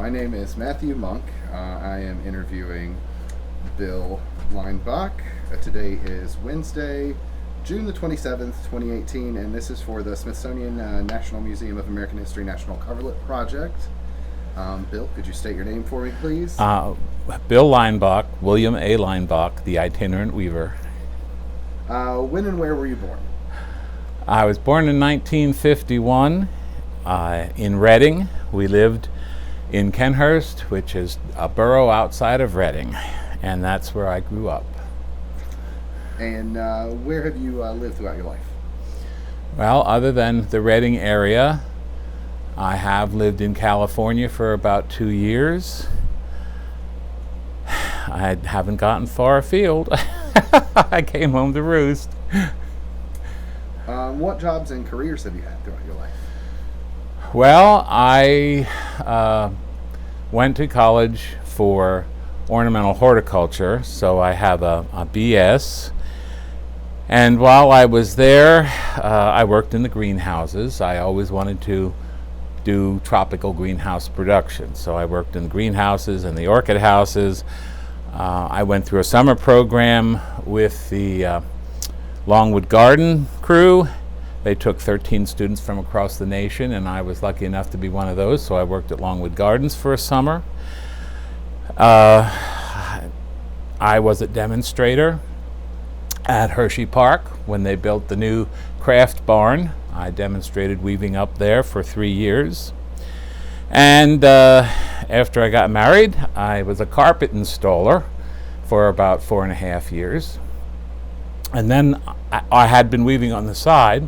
My name is Matthew Monk. I am interviewing Bill Leinbach. Today is Wednesday, June the 27th, 2018, and this is for the Smithsonian National Museum of American History National Coverlet Project. Bill, could you state your name for me, please? Bill Leinbach, William A. Leinbach, the Itinerant Weaver. When and where were you born? I was born in 1951 in Reading. We lived in Kenhurst, which is a borough outside of Reading, and that's where I grew up. And where have you lived throughout your life? Well, other than the Reading area, I have lived in California for about 2 years. I haven't gotten far afield. I came home to roost. What jobs and careers have you had throughout your life? Well, I went to college for ornamental horticulture, so I have a BS. And while I was there, I worked in the greenhouses. I always wanted to do tropical greenhouse production, so I worked in the greenhouses and the orchid houses. I went through a summer program with the Longwood Garden crew. They took 13 students from across the nation, and I was lucky enough to be one of those, so I worked at Longwood Gardens for a summer. I was a demonstrator at Hershey Park when they built the new craft barn. I demonstrated weaving up there for 3 years. And after I got married, I was a carpet installer for about 4.5 years. And then I had been weaving on the side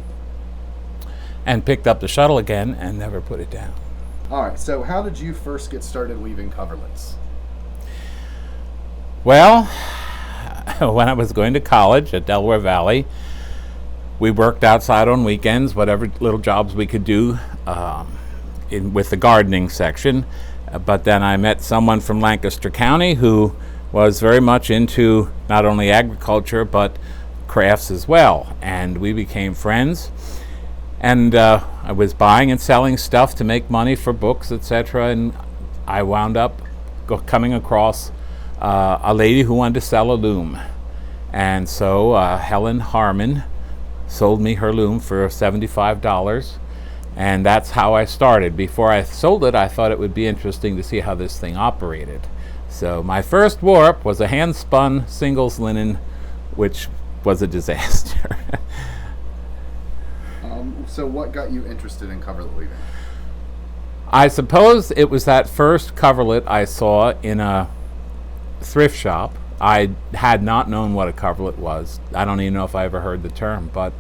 and picked up the shuttle again and never put it down. All right, so how did you first get started weaving coverlets? Well, when I was going to college at Delaware Valley, we worked outside on weekends, whatever little jobs we could do with the gardening section. But then I met someone from Lancaster County who was very much into not only agriculture but crafts as well, and we became friends. And I was buying and selling stuff to make money for books, etc. And I wound up coming across a lady who wanted to sell a loom. And so Helen Harmon sold me her loom for $75. And that's how I started. Before I sold it, I thought it would be interesting to see how this thing operated. So my first warp was a hand-spun singles linen, which was a disaster. So what got you interested in coverlet weaving? I suppose it was that first coverlet I saw in a thrift shop. I had not known what a coverlet was. I don't even know if I ever heard the term, but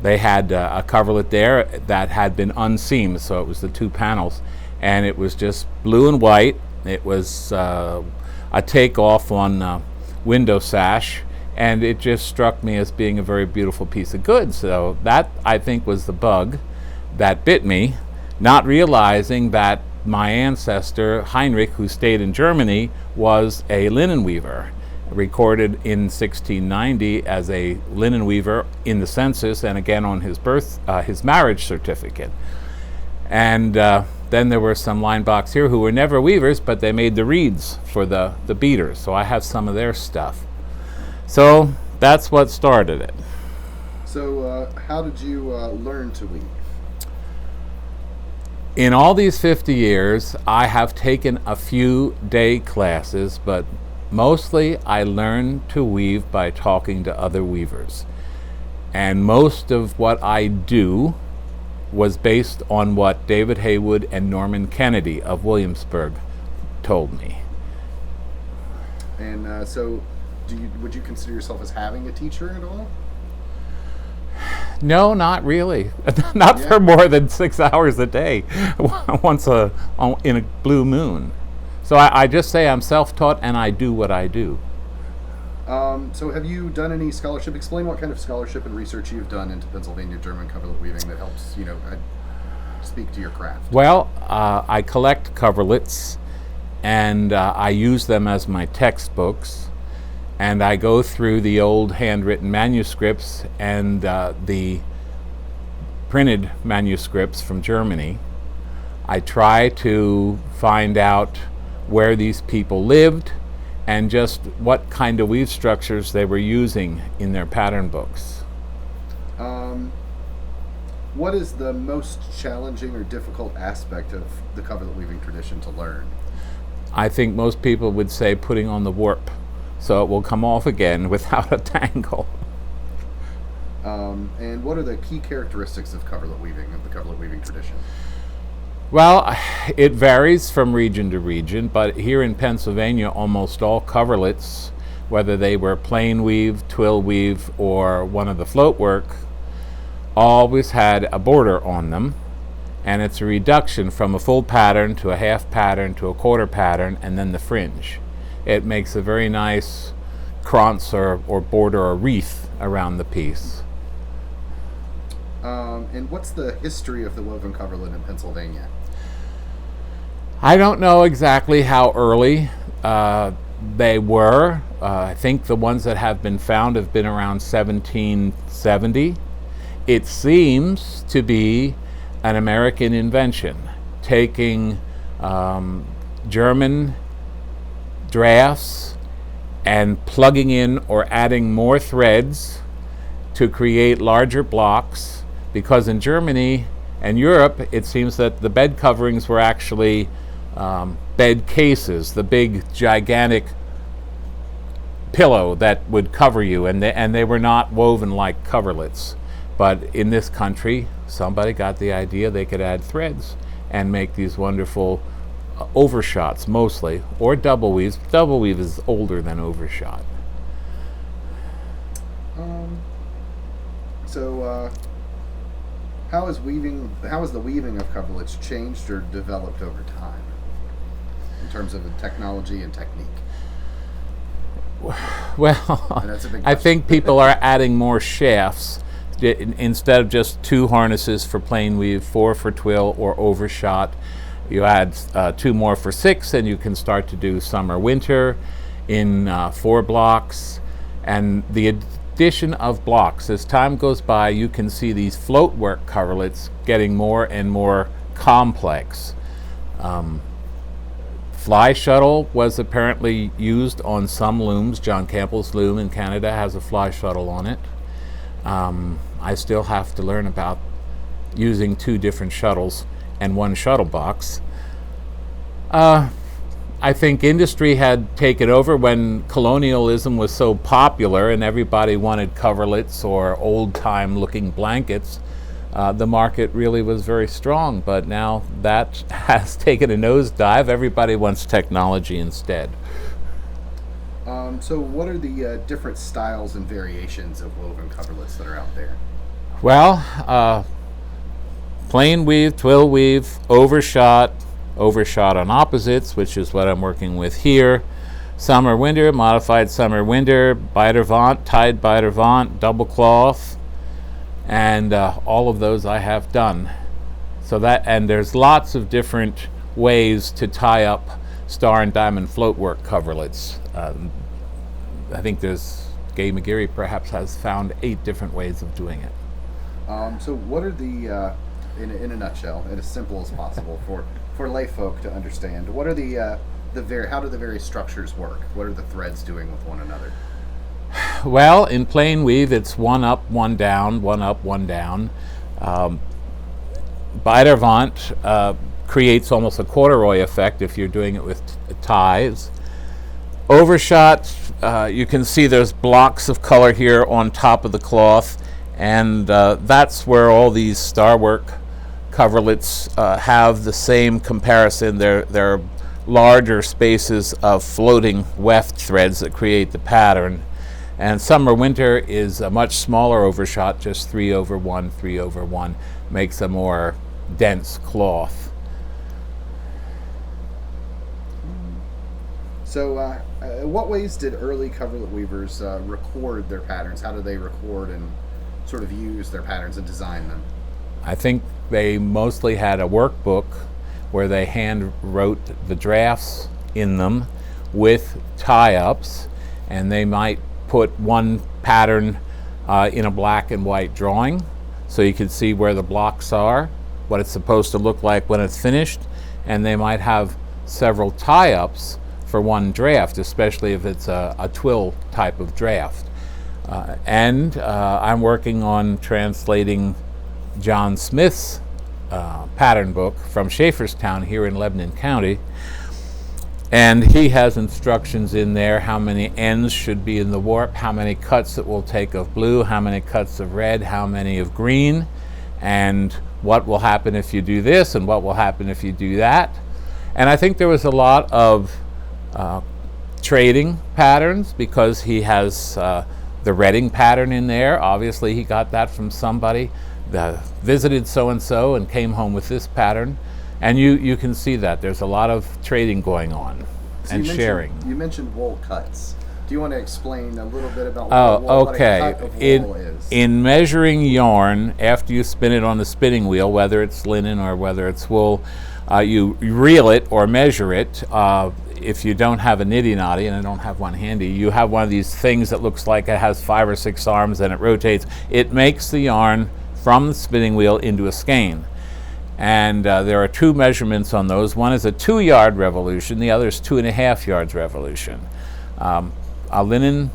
they had a coverlet there that had been unseamed, so it was the two panels, and it was just blue and white. It was a takeoff on window sash, and it just struck me as being a very beautiful piece of goods. So that, I think, was the bug that bit me, not realizing that my ancestor, Heinrich, who stayed in Germany, was a linen weaver, recorded in 1690 as a linen weaver in the census and again on his marriage certificate. And then there were some Leinbachs here who were never weavers, but they made the reeds for the beaters, so I have some of their stuff. So that's what started it. So how did you learn to weave? In all these 50 years, I have taken a few day classes, but mostly I learned to weave by talking to other weavers. And most of what I do was based on what David Haywood and Norman Kennedy of Williamsburg told me. And so would you consider yourself as having a teacher at all? No, not really. Not for more than 6 hours a day, once in a blue moon. So I just say I'm self-taught and I do what I do. So have you done any scholarship? Explain what kind of scholarship and research you've done into Pennsylvania German coverlet weaving that helps, speak to your craft. Well, I collect coverlets, and I use them as my textbooks, and I go through the old handwritten manuscripts and the printed manuscripts from Germany. I try to find out where these people lived and just what kind of weave structures they were using in their pattern books. What is the most challenging or difficult aspect of the coverlet weaving tradition to learn? I think most people would say putting on the warp so it will come off again without a tangle. And what are the key characteristics of coverlet weaving, of the coverlet weaving tradition? Well, it varies from region to region, but here in Pennsylvania, almost all coverlets, whether they were plain weave, twill weave, or one of the float work, always had a border on them, and it's a reduction from a full pattern to a half pattern to a quarter pattern, and then the fringe. It makes a very nice krantz or border or wreath around the piece. And what's the history of the woven coverlet in Pennsylvania? I don't know exactly how early they were. I think the ones that have been found have been around 1770. It seems to be an American invention, taking German drafts and plugging in or adding more threads to create larger blocks, because in Germany and Europe it seems that the bed coverings were actually bed cases, the big gigantic pillow that would cover you, and they were not woven like coverlets. But in this country, somebody got the idea they could add threads and make these wonderful overshots mostly, or double weaves. Double weave is older than overshot. How has the weaving of coverlets changed or developed over time in terms of the technology and technique? Well, And that's a big I question. think people are adding more shafts instead of just 2 harnesses for plain weave, 4 for twill or overshot. You add 2 more for 6, and you can start to do summer winter in 4 blocks. And the addition of blocks, as time goes by, you can see these float work coverlets getting more and more complex. Fly shuttle was apparently used on some looms. John Campbell's loom in Canada has a fly shuttle on it. I still have to learn about using 2 different shuttles and 1 shuttle box. I think industry had taken over when colonialism was so popular and everybody wanted coverlets or old-time looking blankets. The market really was very strong, but now that has taken a nosedive. Everybody wants technology instead. So what are the different styles and variations of woven coverlets that are out there? Well, plain weave, twill weave, overshot on opposites, which is what I'm working with here, summer winter, modified summer winter, biter vent, tied biter vent, double cloth, and all of those I have done. So and there's lots of different ways to tie up star and diamond float work coverlets. I think Gay McGeary perhaps has found 8 different ways of doing it. So what are the, in a nutshell, and as simple as possible for lay folk to understand, what are how do the various structures work? What are the threads doing with one another? Well, in plain weave, it's 1 up, 1 down, 1 up, 1 down. Biter vent creates almost a corduroy effect if you're doing it with ties. Overshot, you can see there's blocks of color here on top of the cloth, and that's where all these star work coverlets have the same comparison. They're larger spaces of floating weft threads that create the pattern. And summer winter is a much smaller overshot, just 3 over 1, 3 over 1, makes a more dense cloth. So what ways did early coverlet weavers record their patterns? How do they record and sort of use their patterns and design them? I think they mostly had a workbook where they hand wrote the drafts in them with tie-ups, and they might put one pattern in a black and white drawing so you could see where the blocks are, what it's supposed to look like when it's finished, and they might have several tie-ups for one draft, especially if it's a twill type of draft. And I'm working on translating John Smith's pattern book from Schaefferstown here in Lebanon County. And he has instructions in there how many ends should be in the warp, how many cuts it will take of blue, how many cuts of red, how many of green, and what will happen if you do this and what will happen if you do that. And I think there was a lot of trading patterns, because he has the Reading pattern in there. Obviously he got that from somebody that visited so-and-so and came home with this pattern. And you can see that there's a lot of trading going on and sharing. You mentioned wool cuts. Do you want to explain a little bit about what a cut of wool is? In measuring yarn, after you spin it on the spinning wheel, whether it's linen or whether it's wool, you reel it or measure it. If you don't have a nitty-notty, and I don't have one handy, you have one of these things that looks like it has 5 or 6 arms and it rotates. It makes the yarn from the spinning wheel into a skein. And there are 2 measurements on those. One is a 2-yard revolution, the other is 2.5 yards revolution. A linen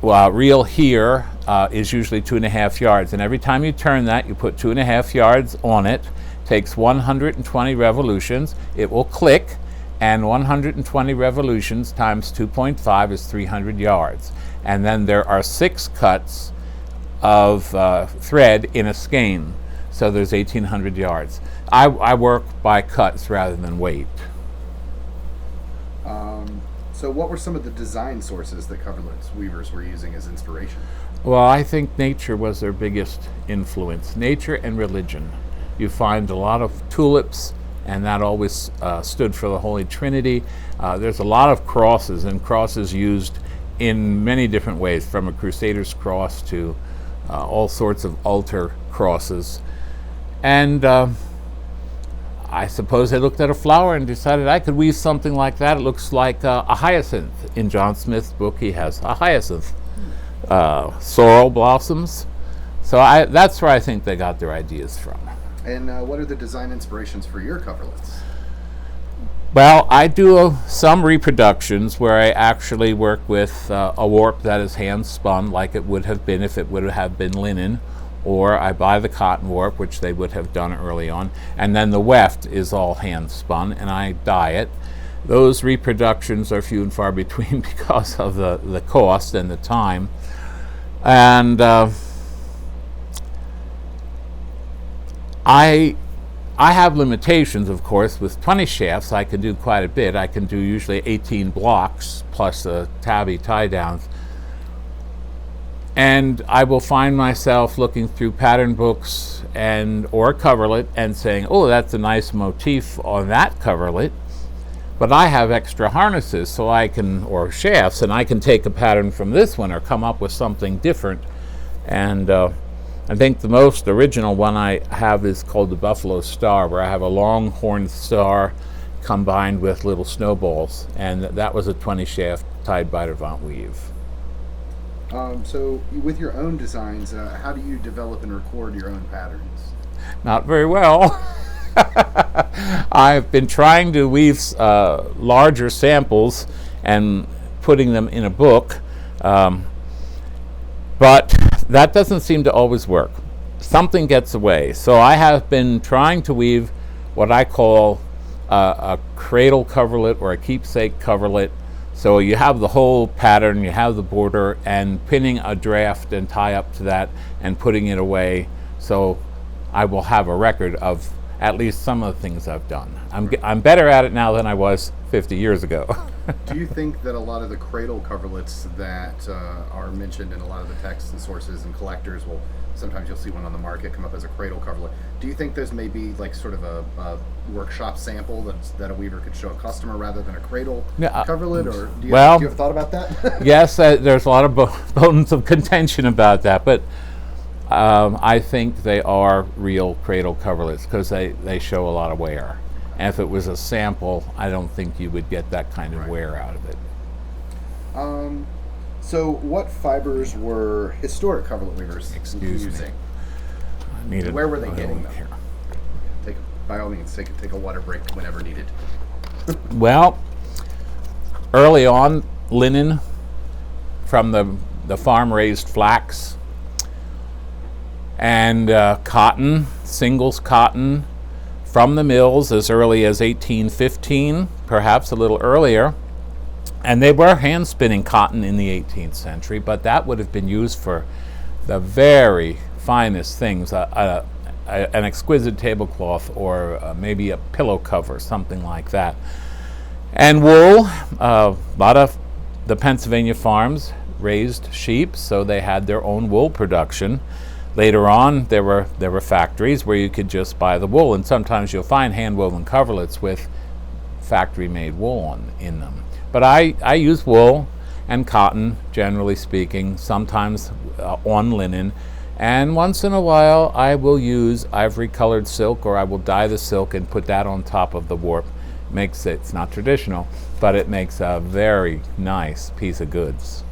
reel here is usually 2.5 yards, and every time you turn that, you put 2.5 yards on it. Takes 120 revolutions. It will click, and 120 revolutions times 2.5 is 300 yards. And then there are 6 cuts of thread in a skein. So there's 1,800 yards. I work by cuts rather than weight. So what were some of the design sources that Coverlet weavers were using as inspiration? Well, I think nature was their biggest influence. Nature and religion. You find a lot of tulips, and that always stood for the Holy Trinity. There's a lot of crosses, and crosses used in many different ways, from a Crusader's cross to all sorts of altar crosses. And I suppose they looked at a flower and decided I could weave something like that. It looks like a hyacinth. In John Smith's book, he has a hyacinth. Sorrel blossoms. So that's where I think they got their ideas from. And what are the design inspirations for your coverlets? Well, I do some reproductions where I actually work with a warp that is hand spun, like it would have been if it would have been linen, or I buy the cotton warp, which they would have done early on, and then the weft is all hand spun, and I dye it. Those reproductions are few and far between because of the cost and the time. And I have limitations, of course. With 20 shafts, I can do quite a bit. I can do usually 18 blocks plus the tabby tie downs. And I will find myself looking through pattern books or coverlet and saying, oh, that's a nice motif on that coverlet. But I have extra harnesses, so or shafts, and I can take a pattern from this one or come up with something different. And I think the most original one I have is called the Buffalo Star, where I have a long horned star combined with little snowballs, and that was a 20 shaft tied by Avant weave. So with your own designs, how do you develop and record your own patterns? Not very well. I've been trying to weave larger samples and putting them in a book, but that doesn't seem to always work. Something gets away. So I have been trying to weave what I call a cradle coverlet or a keepsake coverlet. So you have the whole pattern, you have the border, and pinning a draft and tie up to that and putting it away. So I will have a record of at least some of the things I've done. I'm better at it now than I was 50 years ago. Do you think that a lot of the cradle coverlets that are mentioned in a lot of the texts and sources and collectors sometimes you'll see one on the market come up as a cradle coverlet. Do you think those may be like sort of a workshop sample that a weaver could show a customer rather than a cradle coverlet? Or do you have thought about that? Yes, there's a lot of bones of contention about that, but I think they are real cradle coverlets because they show a lot of wear. And if it was a sample, I don't think you would get that kind of wear out of it. So what fibers were historic coverlet weavers using? Needed Where were they oil getting them? here. By all means, take a water break whenever needed. Well, early on, linen from the farm-raised flax, and cotton, singles cotton from the mills as early as 1815, perhaps a little earlier. And they were hand spinning cotton in the 18th century, but that would have been used for the very finest things, an exquisite tablecloth, or maybe a pillow cover, something like that. And wool, a lot of the Pennsylvania farms raised sheep, so they had their own wool production. Later on, there were factories where you could just buy the wool, and sometimes you'll find hand-woven coverlets with factory-made wool in them. But I use wool and cotton, generally speaking, sometimes on linen. And once in a while, I will use ivory-colored silk, or I will dye the silk and put that on top of the warp. It's not traditional, but it makes a very nice piece of goods.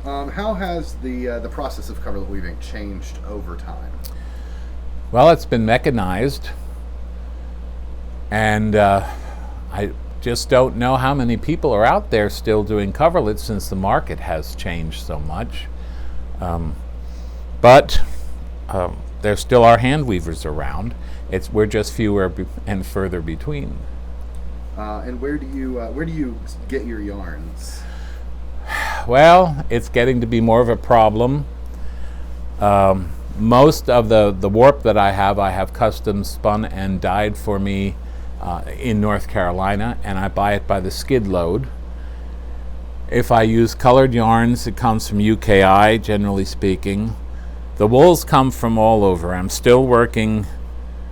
How has the process of coverlet weaving changed over time? Well, it's been mechanized, and I just don't know how many people are out there still doing coverlets, since the market has changed so much. But there still are hand weavers around. We're just fewer and further between. And where do you get your yarns? Well, it's getting to be more of a problem. Most of the warp that I have custom spun and dyed for me in North Carolina, and I buy it by the skid load. If I use colored yarns, it comes from UKI, generally speaking. The wools come from all over. I'm still working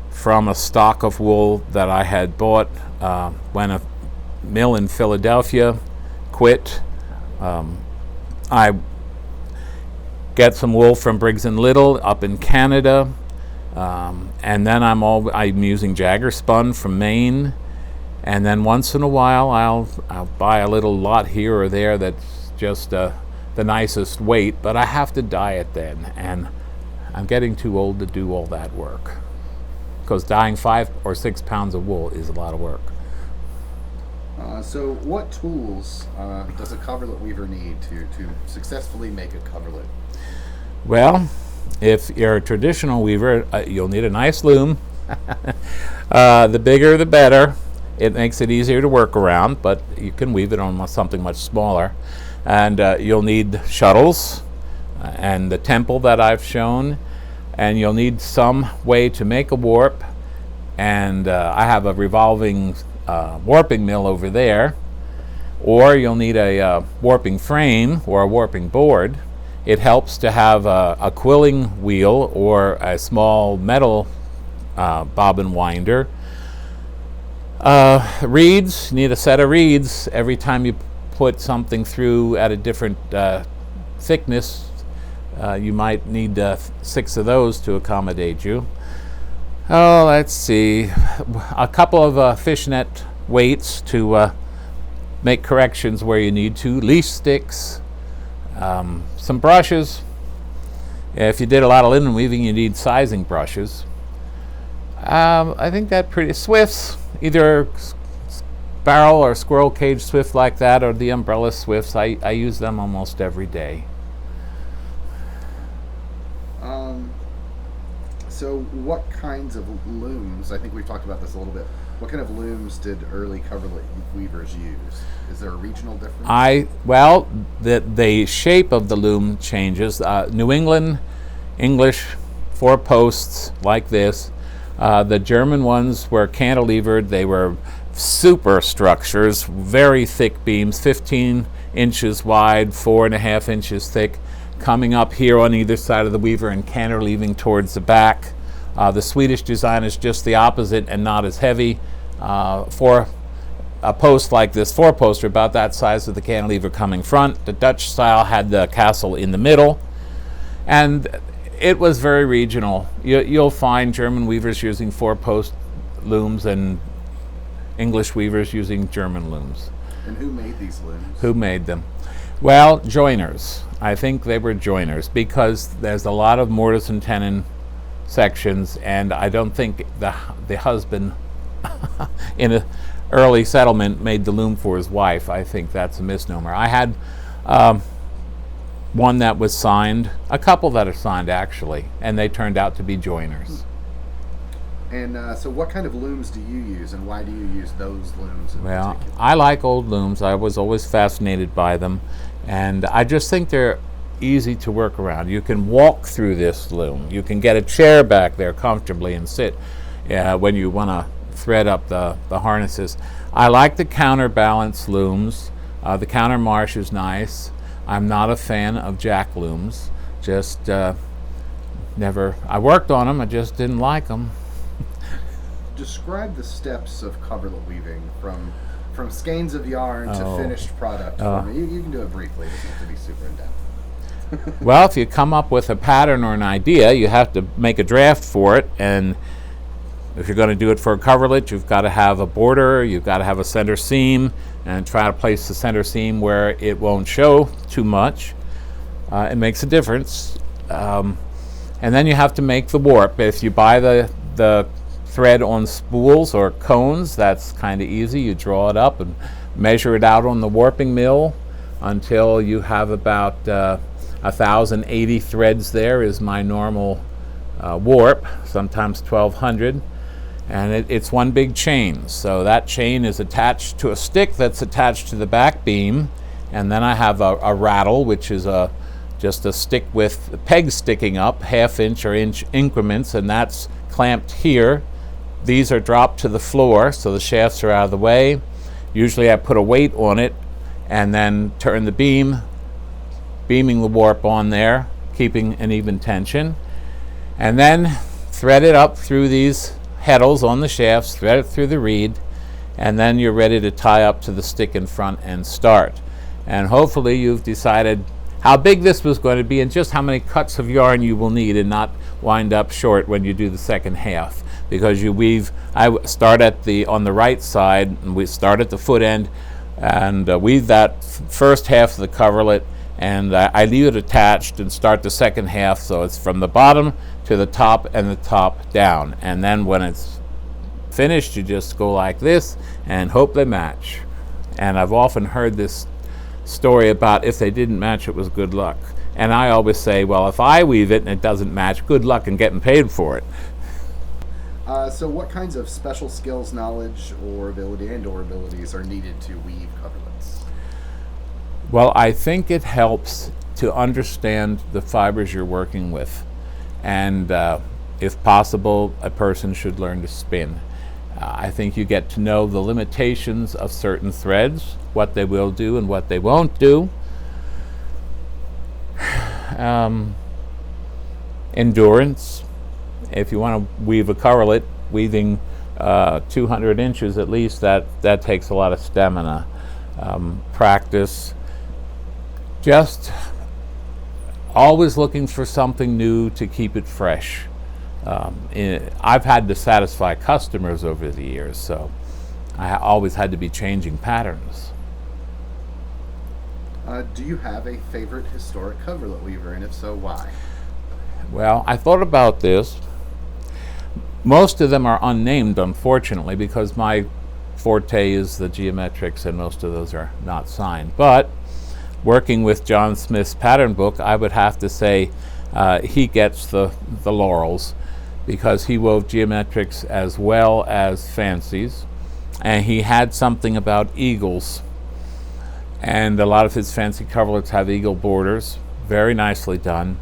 from a stock of wool that I had bought when a mill in Philadelphia quit. I get some wool from Briggs & Little up in Canada, and then I'm using Jagger spun from Maine, and then once in a while I'll buy a little lot here or there that's just the nicest weight, but I have to dye it then, and I'm getting too old to do all that work, because dyeing 5 or 6 pounds of wool is a lot of work. So what tools does a coverlet weaver need to successfully make a coverlet? Well, if you're a traditional weaver, you'll need a nice loom. The bigger the better. It makes it easier to work around, but you can weave it on something much smaller. And you'll need shuttles and the temple that I've shown, and you'll need some way to make a warp. And I have a revolving warping mill over there, or you'll need a warping frame or a warping board. It helps to have a quilling wheel or a small metal bobbin winder. Reeds, you need a set of reeds. Every time you put something through at a different thickness, you might need 6 of those to accommodate you. Oh, let's see, a couple of fishnet weights to make corrections where you need to, leash sticks, some brushes. If you did a lot of linen weaving, you need sizing brushes. I think that pretty swifts, either barrel or squirrel cage swift like that, or the umbrella swifts. I use them almost every day. So what kinds of looms, I think we've talked about this a little bit, what kind of looms did early coverlet weavers use? Is there a regional difference? Well, the shape of the loom changes. New England, English, 4 posts like this. The German ones were cantilevered. They were super structures, very thick beams, 15 inches wide, 4.5 inches thick, coming up here on either side of the weaver and cantilevering towards the back. The Swedish design is just the opposite and not as heavy. For a post like this, 4-poster, about that size with the cantilever coming front. The Dutch style had the castle in the middle, and it was very regional. You'll find German weavers using 4-post looms and English weavers using German looms. And who made these looms? Who made them? Well, joiners. I think they were joiners, because there's a lot of mortise and tenon sections, and I don't think the husband in an early settlement made the loom for his wife. I think that's a misnomer. I had one that was signed, a couple that are signed actually, and they turned out to be joiners. And so what kind of looms do you use, and why do you use those looms in Well, particular? I like old looms. I was always fascinated by them, and I just think they're easy to work around. You can walk through this loom. You can get a chair back there comfortably and sit when you want to thread up the harnesses. I like the counterbalance looms. The counter marsh is nice. I'm not a fan of jack looms. Just never. I worked on them. I just didn't like them. Describe the steps of coverlet weaving from skeins of yarn to finished product for me. You can do it briefly. It doesn't have to be super in depth. Well, if you come up with a pattern or an idea, you have to make a draft for it, and if you're going to do it for a coverlet, you've got to have a border, you've got to have a center seam, and try to place the center seam where it won't show too much. It makes a difference. And then you have to make the warp. If you buy the thread on spools or cones, that's kind of easy. You draw it up and measure it out on the warping mill until you have about 1,080 threads. There is my normal warp, sometimes 1,200, and it's one big chain. So that chain is attached to a stick that's attached to the back beam, and then I have a rattle, which is just a stick with pegs sticking up, 1/2 inch or inch increments, and that's clamped here. These are dropped to the floor, so the shafts are out of the way. Usually I put a weight on it and then turn the beaming the warp on there, keeping an even tension, and then thread it up through these heddles on the shafts, thread it through the reed, and then you're ready to tie up to the stick in front and start. And hopefully you've decided how big this was going to be and just how many cuts of yarn you will need, and not wind up short when you do the second half, because you weave. I start on the right side, and we start at the foot end and weave that first half of the coverlet, and I leave it attached and start the second half, so it's from the bottom to the top and the top down. And then when it's finished, you just go like this and hope they match. And I've often heard this story about if they didn't match, it was good luck. And I always say, well, if I weave it and it doesn't match, good luck in getting paid for it. So what kinds of special skills, knowledge, or abilities are needed to weave coverlets? Well, I think it helps to understand the fibers you're working with. And if possible, a person should learn to spin. I think you get to know the limitations of certain threads, what they will do and what they won't do. Endurance. If you want to weave a coverlet, weaving 200 inches at least, that takes a lot of stamina. Practice. Just always looking for something new to keep it fresh. I've had to satisfy customers over the years, so I always had to be changing patterns. Do you have a favorite historic coverlet weaver, and if so, why? Well, I thought about this. Most of them are unnamed, unfortunately, because my forte is the geometrics, and most of those are not signed. But working with John Smith's pattern book, I would have to say he gets the laurels, because he wove geometrics as well as fancies, and he had something about eagles, and a lot of his fancy coverlets have eagle borders, very nicely done.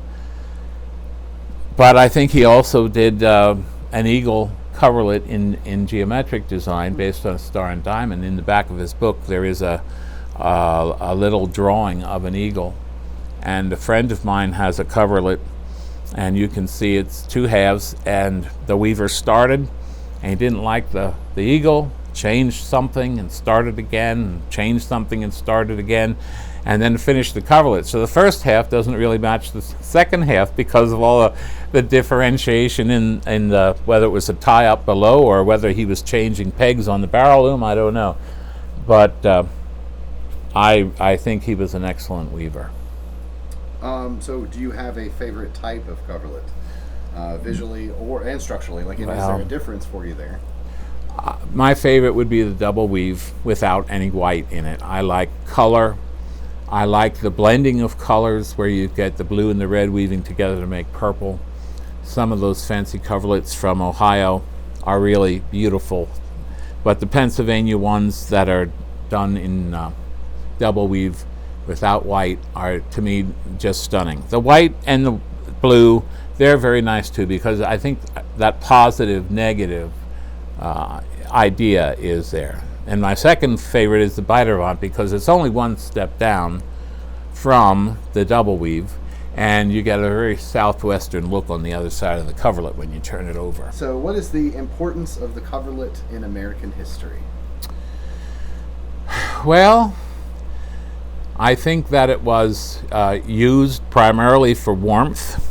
But I think he also did an eagle coverlet in geometric design based on a star and diamond. In the back of his book there is a little drawing of an eagle, and a friend of mine has a coverlet, and you can see it's two halves, and the weaver started and he didn't like the eagle, changed something and started again, and changed something and started again, and then finished the coverlet. So the first half doesn't really match the second half because of all the differentiation in the, whether it was a tie up below or whether he was changing pegs on the barrel loom, I don't know. But I think he was an excellent weaver. So do you have a favorite type of coverlet? visually and structurally? Like, is Well, there a difference for you there? my favorite would be the double weave without any white in it. I like color. I like the blending of colors where you get the blue and the red weaving together to make purple. Some of those fancy coverlets from Ohio are really beautiful, but the Pennsylvania ones that are done in double weave without white are, to me, just stunning. The white and the blue, they're very nice too, because I think that positive negative idea is there. And my second favorite is the Beiderwand, because it's only one step down from the double weave, and you get a very southwestern look on the other side of the coverlet when you turn it over. So what is the importance of the coverlet in American history? Well, I think that it was used primarily for warmth,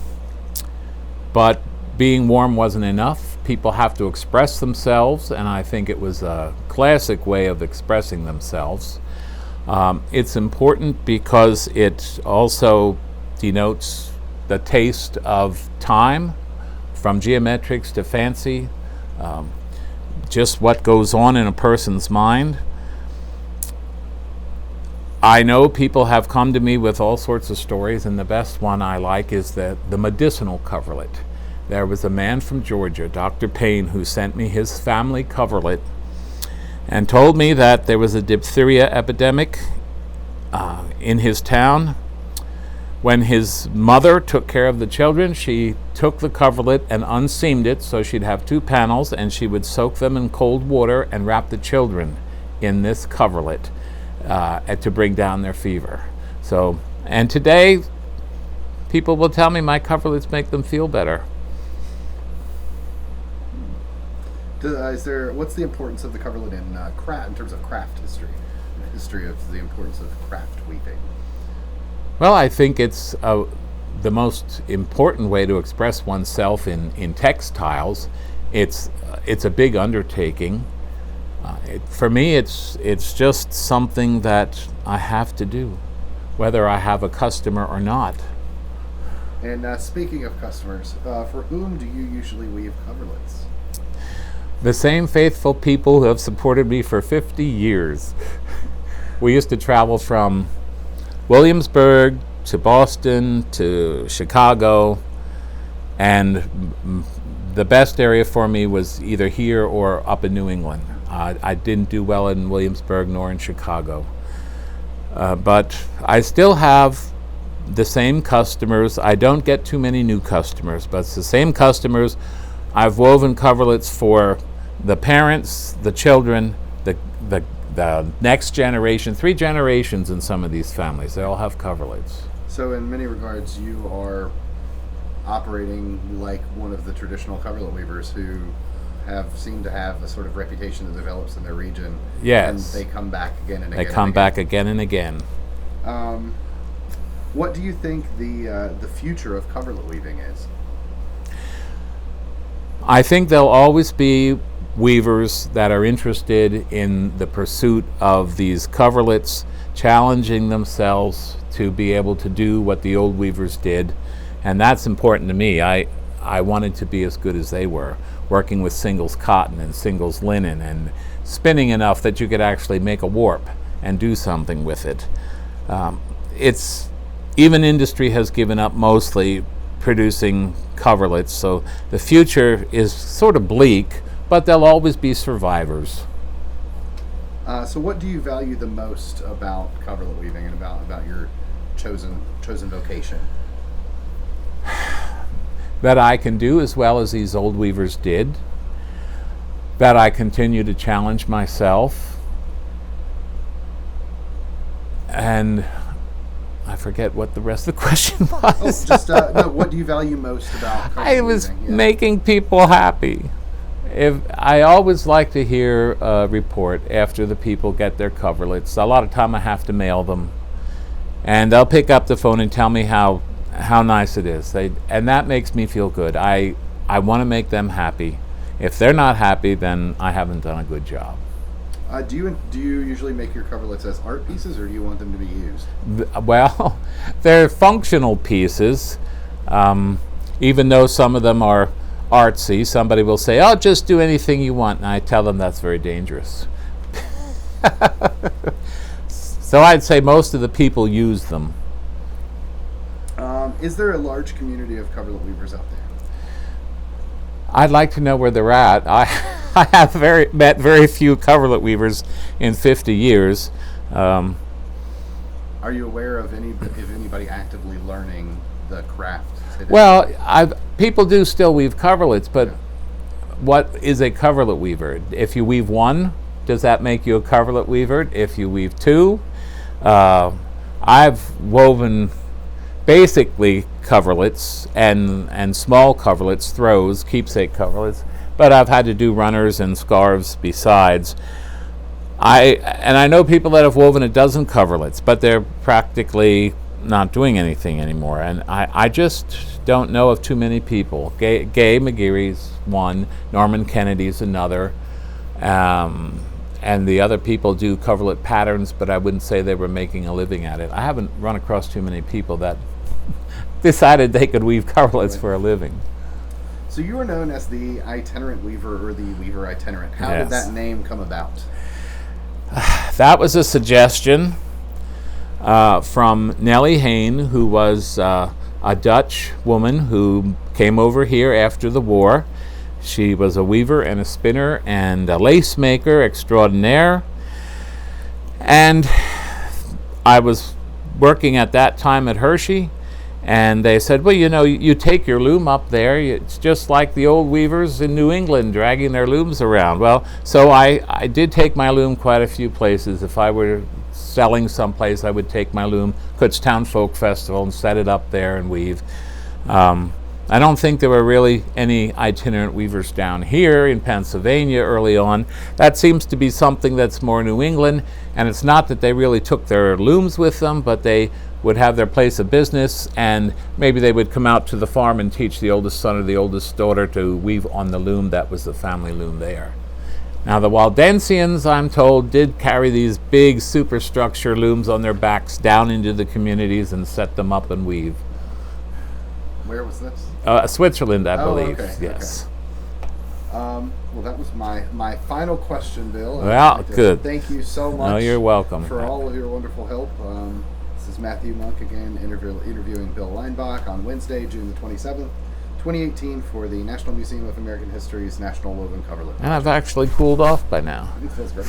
but being warm wasn't enough. People have to express themselves, and I think it was a classic way of expressing themselves. It's important because it also denotes the taste of time, from geometrics to fancy, just what goes on in a person's mind. I know people have come to me with all sorts of stories, and the best one I like is the medicinal coverlet. There was a man from Georgia, Dr. Payne, who sent me his family coverlet and told me that there was a diphtheria epidemic in his town. When his mother took care of the children, she took the coverlet and unseamed it so she'd have two panels, and she would soak them in cold water and wrap the children in this coverlet to bring down their fever. So, and today, people will tell me my coverlets make them feel better. What's the importance of the coverlet in craft, in terms of craft history, the history of the importance of craft weaving? Well, I think it's the most important way to express oneself in textiles. It's a big undertaking. For me, it's just something that I have to do, whether I have a customer or not. And speaking of customers, for whom do you usually weave coverlets? The same faithful people who have supported me for 50 years. We used to travel from Williamsburg to Boston to Chicago, and the best area for me was either here or up in New England. I didn't do well in Williamsburg nor in Chicago. But I still have the same customers. I don't get too many new customers, but it's the same customers. I've woven coverlets for the parents, the children, the next generation, 3 generations in some of these families. They all have coverlets. So in many regards, you are operating like one of the traditional coverlet weavers who seem to have a sort of reputation that develops in their region. Yes. And they come back again and again. They come back again and again. What do you think the future of coverlet weaving is? I think there'll always be weavers that are interested in the pursuit of these coverlets, challenging themselves to be able to do what the old weavers did, and that's important to me. I wanted to be as good as they were, working with singles cotton and singles linen and spinning enough that you could actually make a warp and do something with it. Even industry has given up mostly producing coverlets, so the future is sort of bleak, but there'll always be survivors. So what do you value the most about coverlet weaving and about your chosen vocation? That I can do as well as these old weavers did, that I continue to challenge myself, and I forget what the rest of the question was. What do you value most about coverlet I was weaving? Yeah. making people happy. I always like to hear a report after the people get their coverlets. A lot of time I have to mail them, and they'll pick up the phone and tell me how nice it is. And that makes me feel good. I want to make them happy. If they're not happy, then I haven't done a good job. Do you usually make your coverlets as art pieces, or do you want them to be used? Well, they're functional pieces. even though some of them are artsy, somebody will say, "Oh, just do anything you want," and I tell them that's very dangerous. So I'd say most of the people use them. Is there a large community of coverlet weavers out there? I'd like to know where they're at. I have met very few coverlet weavers in 50 years. Are you aware of anybody actively learning the craft today? Well, people do still weave coverlets, but what is a coverlet weaver? If you weave one, does that make you a coverlet weaver? If you weave two, I've woven basically coverlets and small coverlets, throws, keepsake coverlets, but I've had to do runners and scarves besides. I know people that have woven a dozen coverlets, but they're practically not doing anything anymore, and I just don't know of too many people. Gay McGeary's one, Norman Kennedy's another, and the other people do coverlet patterns, but I wouldn't say they were making a living at it. I haven't run across too many people that decided they could weave coverlets for a living. So you are known as the Itinerant Weaver, or the Weaver Itinerant. How Yes. did that name come about? That was a suggestion from Nellie Hain, who was a Dutch woman who came over here after the war. She was a weaver and a spinner and a lace maker extraordinaire. And I was working at that time at Hershey, and they said, well, you know, you take your loom up there. It's just like the old weavers in New England dragging their looms around. Well, so I did take my loom quite a few places. If I were selling someplace, I would take my loom, Kutztown Folk Festival, and set it up there and weave. I don't think there were really any itinerant weavers down here in Pennsylvania early on. That seems to be something that's more New England, and it's not that they really took their looms with them, but they would have their place of business, and maybe they would come out to the farm and teach the oldest son or the oldest daughter to weave on the loom that was the family loom there. Now the Waldensians, I'm told, did carry these big superstructure looms on their backs down into the communities and set them up and weave. Where was this? Switzerland, I believe. Okay, yes. Okay. Well, that was my final question, Bill. Well, good. Thank you so much. No, you're welcome. For all of your wonderful help. This is Matthew Monk again, interviewing Bill Leinbach on Wednesday, June the 27th, 2018, for the National Museum of American History's National Woven Coverlet. And I've actually cooled off by now. It feels great.